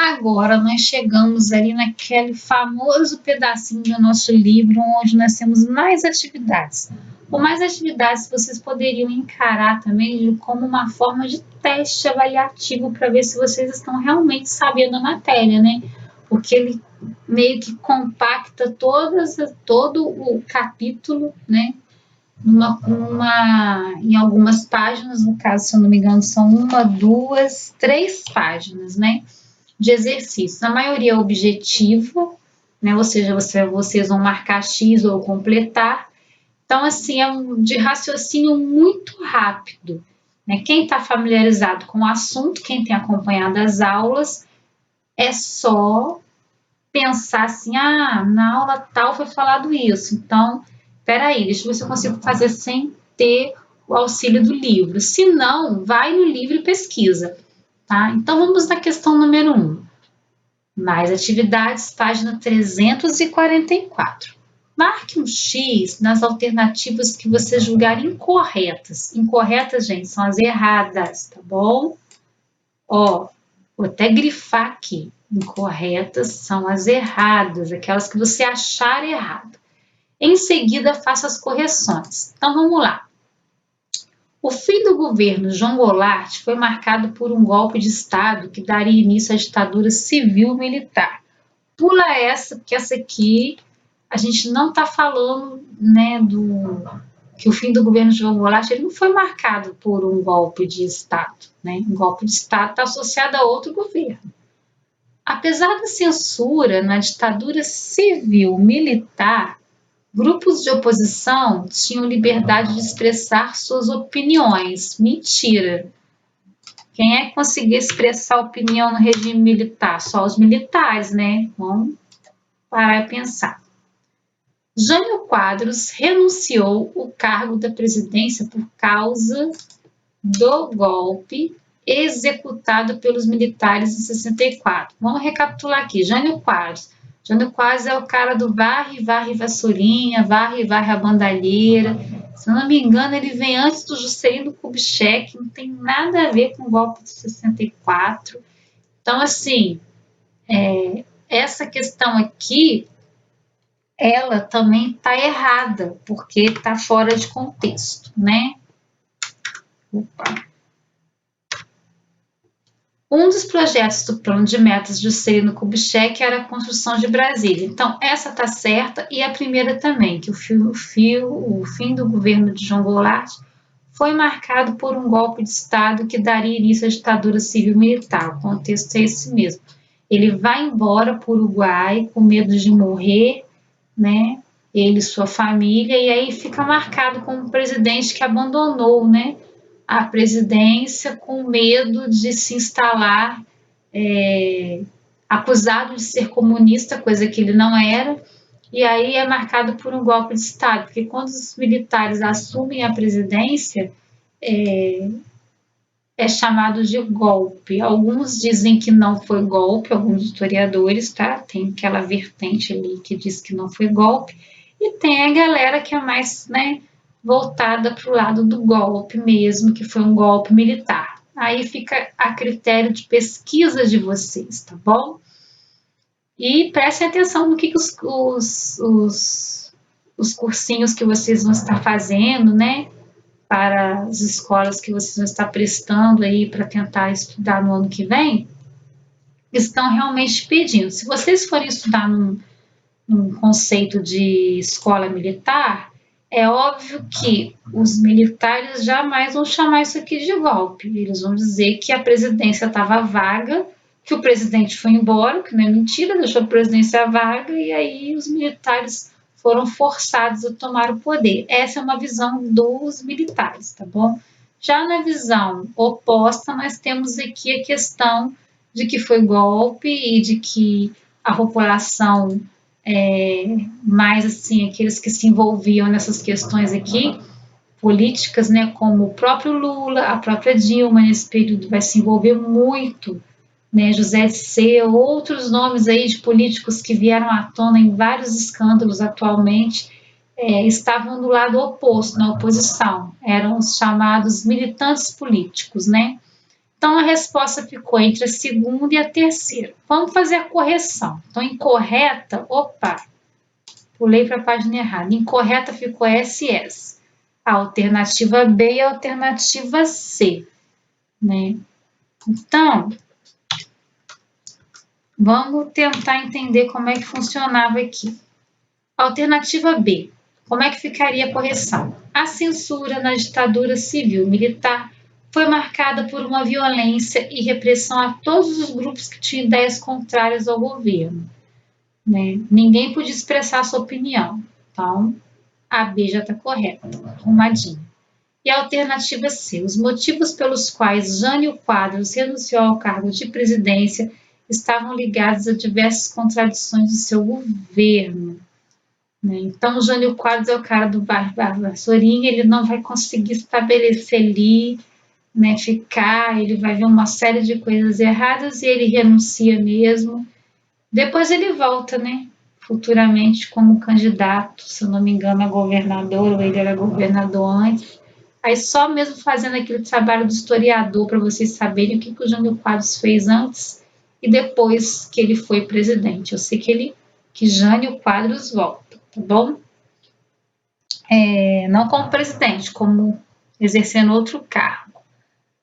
Agora nós chegamos ali naquele famoso pedacinho do nosso livro onde nós temos mais atividades. Com mais atividades, vocês poderiam encarar também como uma forma de teste avaliativo para ver se vocês estão realmente sabendo a matéria, né? Porque ele meio que compacta todo o capítulo, né? Em algumas páginas, no caso, se eu não me engano, são 1, 2, 3 páginas, né? De exercício. A maioria é objetiva, né? Ou seja, vocês vão marcar X ou completar. Então, assim, é de raciocínio muito rápido, né? Quem está familiarizado com o assunto, quem tem acompanhado as aulas, é só pensar assim, na aula tal foi falado isso, então, peraí, deixa eu ver se eu consigo fazer sem ter o auxílio do livro. Se não, vai no livro e pesquisa, tá? Então, vamos na questão número 1. Mais atividades, página 344. Marque um X nas alternativas que você julgar incorretas. Incorretas, gente, são as erradas, tá bom? Ó, vou até grifar aqui. Incorretas são as erradas, aquelas que você achar errado. Em seguida, faça as correções. Então, vamos lá. O fim do governo João Goulart foi marcado por um golpe de Estado que daria início à ditadura civil-militar. Pula essa, porque essa aqui a gente não está falando, né, que o fim do governo João Goulart ele não foi marcado por um golpe de Estado, né? Um golpe de Estado está associado a outro governo. Apesar da censura na ditadura civil-militar, grupos de oposição tinham liberdade de expressar suas opiniões. Mentira! Quem é que conseguia expressar opinião no regime militar? Só os militares, né? Vamos parar e pensar. Jânio Quadros renunciou o cargo da presidência por causa do golpe executado pelos militares em 64. Vamos recapitular aqui. Jânio Quadros. Jânio Quadros é o cara do varre, varre vassourinha, varre, varre a bandalheira. Se eu não me engano, ele vem antes do Juscelino Kubitschek, não tem nada a ver com o golpe de 64. Então, assim, essa questão aqui, ela também está errada, porque está fora de contexto, né? Opa. Um dos projetos do plano de metas de Juscelino Kubitschek era a construção de Brasília. Então, essa está certa e a primeira também, que o fim do governo de João Goulart foi marcado por um golpe de Estado que daria início à ditadura civil-militar. O contexto é esse mesmo. Ele vai embora para o Uruguai com medo de morrer, né? Ele e sua família, e aí fica marcado como um presidente que abandonou, né, a presidência com medo de se instalar, acusado de ser comunista, coisa que ele não era, e aí é marcado por um golpe de Estado, porque quando os militares assumem a presidência, é chamado de golpe. Alguns dizem que não foi golpe, alguns historiadores, tá? Tem aquela vertente ali que diz que não foi golpe, e tem a galera que é mais, né, voltada para o lado do golpe mesmo, que foi um golpe militar. Aí fica a critério de pesquisa de vocês, tá bom? E prestem atenção no que os cursinhos que vocês vão estar fazendo, né, para as escolas que vocês vão estar prestando aí para tentar estudar no ano que vem, estão realmente pedindo. Se vocês forem estudar num conceito de escola militar, é óbvio que os militares jamais vão chamar isso aqui de golpe. Eles vão dizer que a presidência estava vaga, que o presidente foi embora, que não é mentira, deixou a presidência vaga, e aí os militares foram forçados a tomar o poder. Essa é uma visão dos militares, tá bom? Já na visão oposta, nós temos aqui a questão de que foi golpe e de que a população, mais assim, aqueles que se envolviam nessas questões aqui, políticas, né, como o próprio Lula, a própria Dilma, nesse período vai se envolver muito, né, José Dirceu, outros nomes aí de políticos que vieram à tona em vários escândalos atualmente, estavam do lado oposto, na oposição, eram os chamados militantes políticos, né? Então, a resposta ficou entre a segunda e a terceira. Vamos fazer a correção. Então, incorreta, opa, pulei para a página errada. Incorreta ficou SS. A alternativa B e a alternativa C, né? Então, vamos tentar entender como é que funcionava aqui. Alternativa B. Como é que ficaria a correção? A censura na ditadura civil-militar foi marcada por uma violência e repressão a todos os grupos que tinham ideias contrárias ao governo, né? Ninguém podia expressar sua opinião. Então, a B já está correta, arrumadinha. E a alternativa C. Os motivos pelos quais Jânio Quadros renunciou ao cargo de presidência estavam ligados a diversas contradições de seu governo. Então, o Jânio Quadros é o cara do Vassourinha, ele não vai conseguir estabelecer ali, né, ele vai ver uma série de coisas erradas e ele renuncia mesmo. Depois ele volta, né, futuramente como candidato, se eu não me engano, a governador, ou ele era governador antes. Aí só mesmo fazendo aquele trabalho do historiador para vocês saberem o que o Jânio Quadros fez antes e depois que ele foi presidente. Eu sei que Jânio Quadros volta. Tá bom? Não como presidente, como exercendo outro cargo.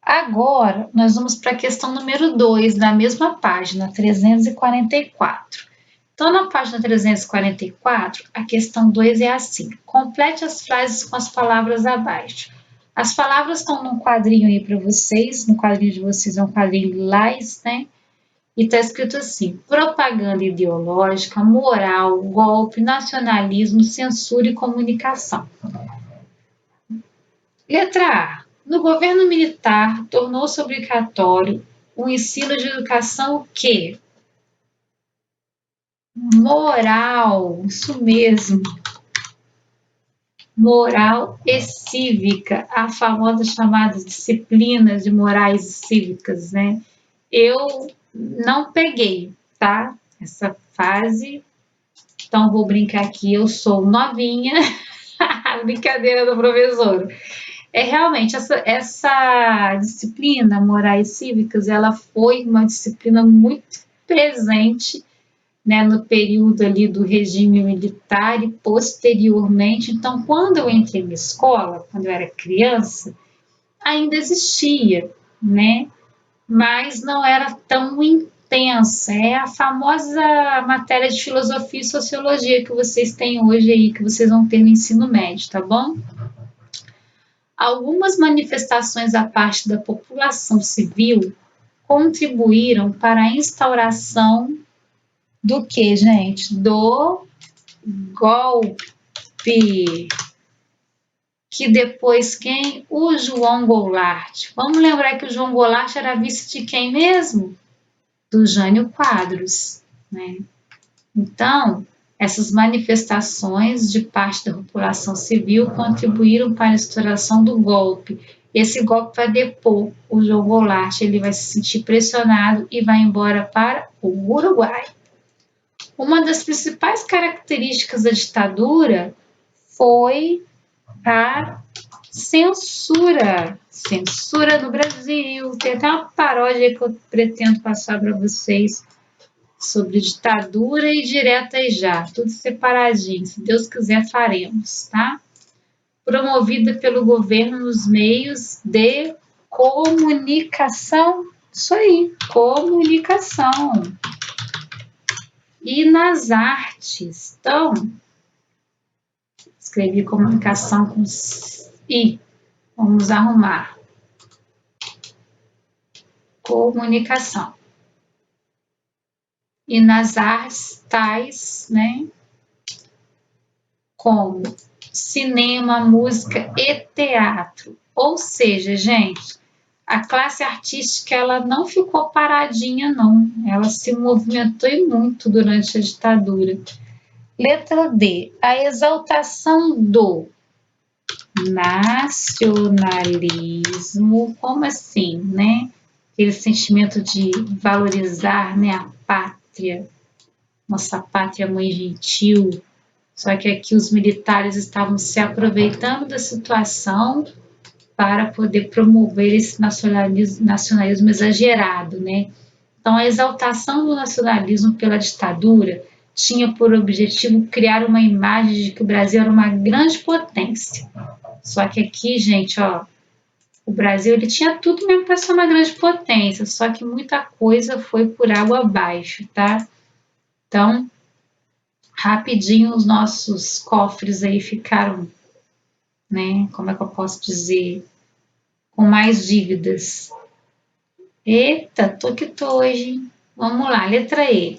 Agora, nós vamos para a questão número 2, da mesma página, 344. Então, na página 344, a questão 2 é assim. Complete as frases com as palavras abaixo. As palavras estão num quadrinho aí para vocês, no quadrinho de vocês é um quadrinho lilás, né? E está escrito assim: propaganda ideológica, moral, golpe, nacionalismo, censura e comunicação. Letra A. No governo militar, tornou-se obrigatório o ensino de educação que? Moral, isso mesmo. Moral e cívica, a famosa chamada disciplinas de morais e cívicas, né? Eu não peguei, tá? Essa fase. Então, vou brincar aqui, eu sou novinha. Brincadeira do professor. Realmente, essa disciplina, morais cívicas, ela foi uma disciplina muito presente, né, no período ali do regime militar e posteriormente. Então, quando eu entrei na escola, quando eu era criança, ainda existia, né? Mas não era tão intensa. É a famosa matéria de filosofia e sociologia que vocês têm hoje aí, que vocês vão ter no ensino médio, tá bom? Algumas manifestações da parte da população civil contribuíram para a instauração do que, gente? Do golpe. Que depois quem? O João Goulart. Vamos lembrar que o João Goulart era vice de quem mesmo? Do Jânio Quadros, né? Então, essas manifestações de parte da população civil contribuíram para a instauração do golpe. Esse golpe vai depor o João Goulart, ele vai se sentir pressionado e vai embora para o Uruguai. Uma das principais características da ditadura foi a censura. Censura no Brasil. Tem até uma paródia que eu pretendo passar para vocês sobre ditadura e direta e já, tudo separadinho. Se Deus quiser, faremos, tá? Promovida pelo governo nos meios de comunicação. Isso aí, comunicação. E nas artes. Então, escrevi comunicação com I. Vamos arrumar. Comunicação. E nas artes tais, né, como cinema, música e teatro. Ou seja, gente, a classe artística ela não ficou paradinha, não. Ela se movimentou e muito durante a ditadura. Letra D. A exaltação do nacionalismo. Como assim, né? Aquele sentimento de valorizar, né, a pátria, nossa pátria mãe gentil. Só que aqui os militares estavam se aproveitando da situação para poder promover esse nacionalismo exagerado, né? Então, a exaltação do nacionalismo pela ditadura tinha por objetivo criar uma imagem de que o Brasil era uma grande potência. Só que aqui, gente, ó, o Brasil ele tinha tudo mesmo para ser uma grande potência, só que muita coisa foi por água abaixo, tá? Então, rapidinho os nossos cofres aí ficaram, né? Como é que eu posso dizer? Com mais dívidas. Eita, tô que tô hoje, hein? Vamos lá, letra E.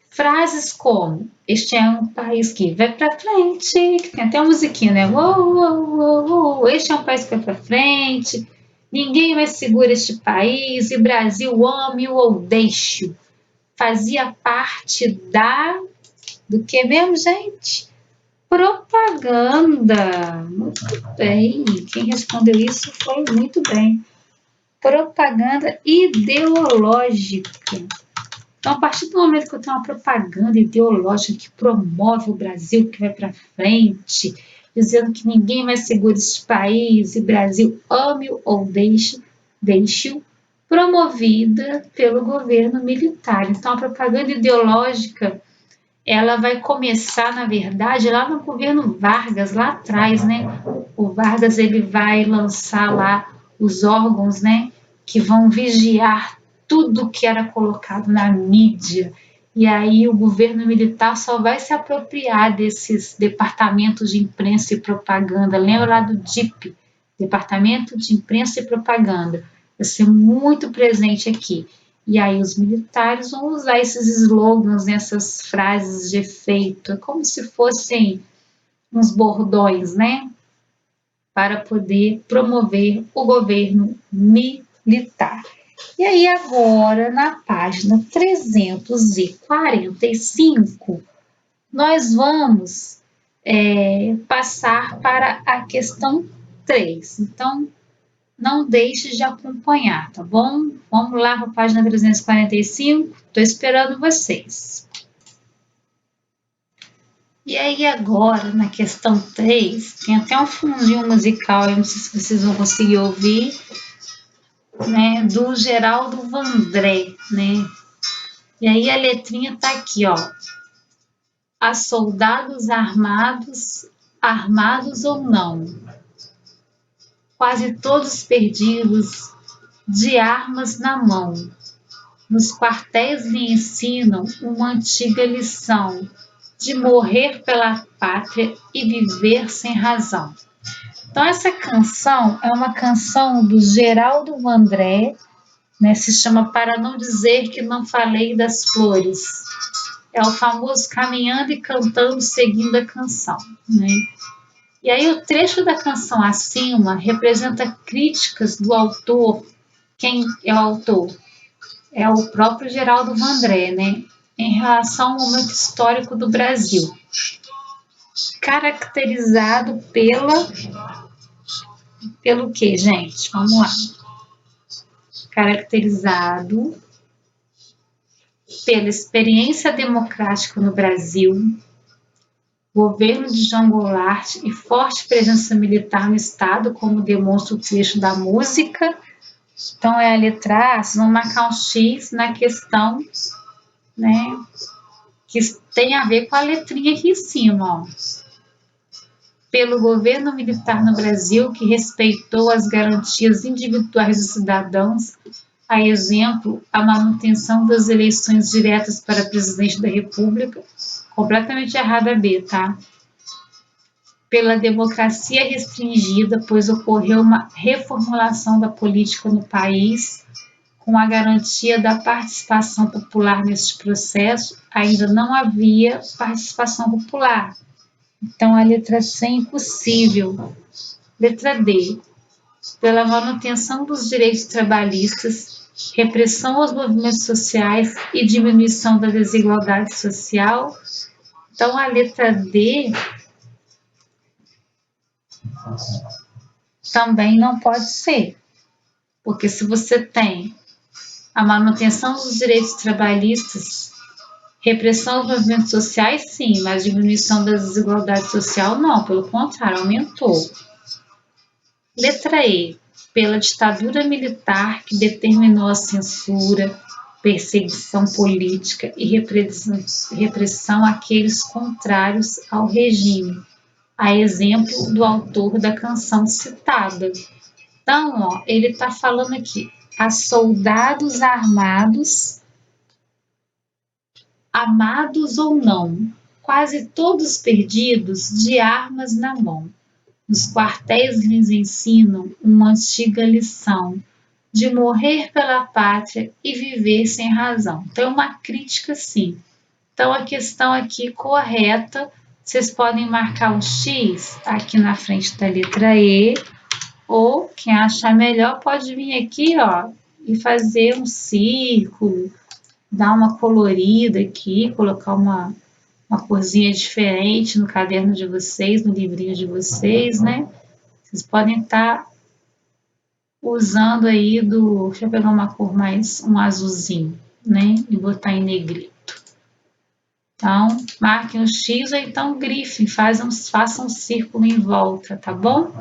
Frases como: este é um país que vai para frente, que tem até uma musiquinha, né? Uou, uou, uou, uou. Este é um país que vai para frente, ninguém mais segura este país, e Brasil ame-o ou deixe-o. Fazia parte do que mesmo, gente? Propaganda. Muito bem. Quem respondeu isso foi muito bem. Propaganda ideológica. Então, a partir do momento que eu tenho uma propaganda ideológica que promove o Brasil, que vai para frente, dizendo que ninguém mais segura esse país, e Brasil ame-o ou deixe-o, promovida pelo governo militar. Então, a propaganda ideológica, ela vai começar, na verdade, lá no governo Vargas, lá atrás, né? O Vargas, ele vai lançar lá os órgãos, né, que vão vigiar tudo que era colocado na mídia. E aí o governo militar só vai se apropriar desses departamentos de imprensa e propaganda. Lembra lá do DIP, Departamento de Imprensa e Propaganda. Vai ser muito presente aqui. E aí os militares vão usar esses slogans, essas frases de efeito, como se fossem uns bordões, né? Para poder promover o governo militar. E aí agora, na página 345, nós vamos passar para a questão 3. Então, não deixe de acompanhar, tá bom? Vamos lá para a página 345, estou esperando vocês. E aí agora, na questão 3, tem até um fundinho musical, eu não sei se vocês vão conseguir ouvir, né, do Geraldo Vandré, né? E aí a letrinha tá aqui, ó. A soldados armados, armados ou não, quase todos perdidos, de armas na mão. Nos quartéis lhe ensinam uma antiga lição de morrer pela pátria e viver sem razão. Então essa canção é uma canção do Geraldo Vandré, né, se chama Para Não Dizer Que Não Falei das Flores. É o famoso caminhando e cantando seguindo a canção, né? E aí o trecho da canção acima representa críticas do autor. Quem é o autor? É o próprio Geraldo Vandré, né? Em relação ao momento histórico do Brasil, caracterizado pelo que, gente? Vamos lá. Caracterizado pela experiência democrática no Brasil, governo de João Goulart e forte presença militar no Estado, como demonstra o trecho da música. Então, é a letra A, vocês vão marcar um X na questão, né, que tem a ver com a letrinha aqui em cima, ó. Pelo governo militar no Brasil, que respeitou as garantias individuais dos cidadãos, a exemplo, a manutenção das eleições diretas para presidente da República, completamente errada B, tá? Pela democracia restringida, pois ocorreu uma reformulação da política no país, com a garantia da participação popular neste processo, ainda não havia participação popular. Então, a letra C é impossível. Letra D. Pela manutenção dos direitos trabalhistas, repressão aos movimentos sociais e diminuição da desigualdade social. Então, a letra D também não pode ser, porque se você tem a manutenção dos direitos trabalhistas, repressão aos movimentos sociais, sim, mas diminuição da desigualdade social, não, pelo contrário, aumentou. Letra E. pela ditadura militar que determinou a censura, perseguição política e repressão àqueles contrários ao regime, a exemplo do autor da canção citada. Então, ó, ele está falando aqui, a soldados armados, amados ou não, quase todos perdidos, de armas na mão. Nos quartéis lhes ensinam uma antiga lição de morrer pela pátria e viver sem razão. Então, uma crítica, sim. Então, a questão aqui correta, vocês podem marcar um X aqui na frente da letra E, ou quem achar melhor pode vir aqui, ó, e fazer um círculo, dar uma colorida aqui, colocar uma corzinha diferente no caderno de vocês, no livrinho de vocês, né? Vocês podem estar usando aí deixa eu pegar uma cor mais, um azulzinho, né? E botar em negrito. Então, marquem o X ou então grifem, façam um círculo em volta, tá bom?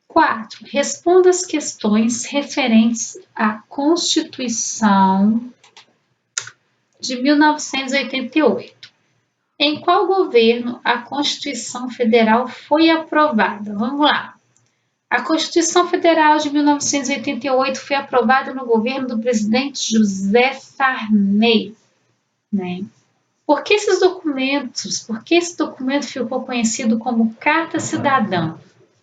4. Responda as questões referentes à Constituição de 1988. Em qual governo a Constituição Federal foi aprovada? Vamos lá. A Constituição Federal de 1988 foi aprovada no governo do presidente José Sarney, né? Por que esse documento ficou conhecido como Carta Cidadã?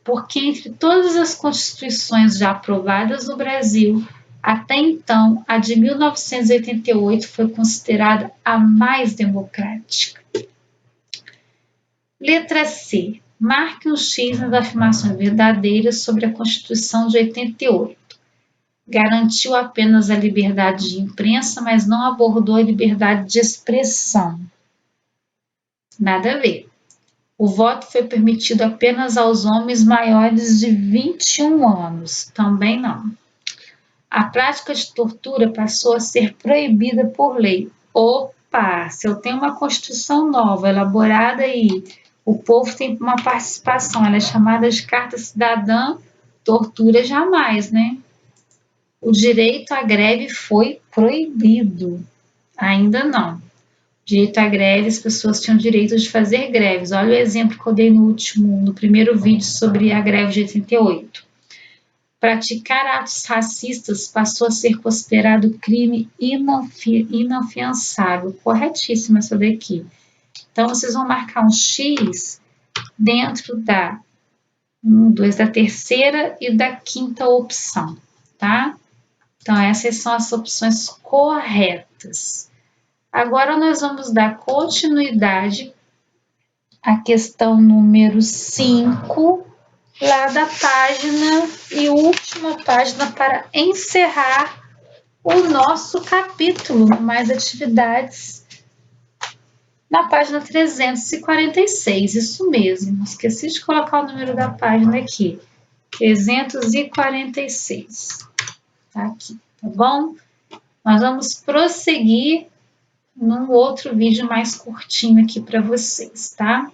Porque entre todas as constituições já aprovadas no Brasil, até então, a de 1988 foi considerada a mais democrática. Letra C. Marque um X nas afirmações verdadeiras sobre a Constituição de 88. Garantiu apenas a liberdade de imprensa, mas não abordou a liberdade de expressão. Nada a ver. O voto foi permitido apenas aos homens maiores de 21 anos. Também não. A prática de tortura passou a ser proibida por lei. Opa! Se eu tenho uma Constituição nova, elaborada aí, o povo tem uma participação, ela é chamada de Carta Cidadã, tortura jamais, né? O direito à greve foi proibido. Ainda não. Direito à greve, as pessoas tinham direito de fazer greves. Olha o exemplo que eu dei no primeiro vídeo sobre a greve de 88. Praticar atos racistas passou a ser considerado crime inafiançável. Corretíssima essa daqui. Então, vocês vão marcar um X dentro da terceira e da quinta opção, tá? Então, essas são as opções corretas. Agora, nós vamos dar continuidade à questão número 5, lá da página e última página para encerrar o nosso capítulo, mais atividades, na página 346, isso mesmo, esqueci de colocar o número da página aqui, 346, tá aqui, tá bom? Nós vamos prosseguir num outro vídeo mais curtinho aqui para vocês, tá?